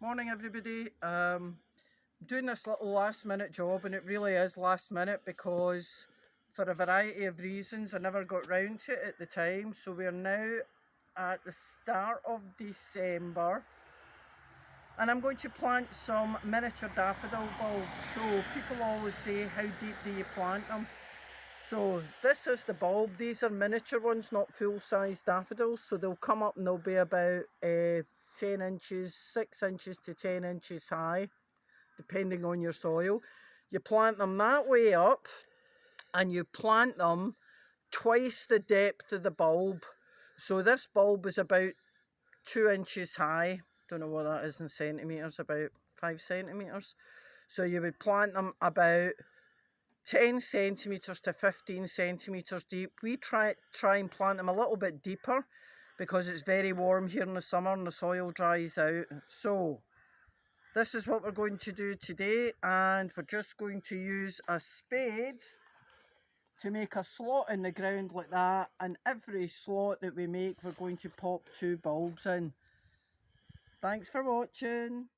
Morning everybody. Doing this little last minute job, and it really is last minute because for a variety of reasons I never got round to it at the time. So we're now at the start of December and I'm going to plant some miniature daffodil bulbs. So people always say, how deep do you plant them? So this is the bulb. These are miniature ones, not full-size daffodils, so they'll come up and they'll be about 10 inches, 6 inches to 10 inches high, depending on your soil. You plant them that way up, and you plant them twice the depth of the bulb. So this bulb is about 2 inches high. Don't know what that is in centimetres, about 5 centimetres. So you would plant them about 10 centimetres to 15 centimetres deep. We try and plant them a little bit deeper because it's very warm here in the summer and the soil dries out. So this is what we're going to do today, and we're just going to use a spade to make a slot in the ground like that, and every slot that we make we're going to pop 2 bulbs in. Thanks for watching.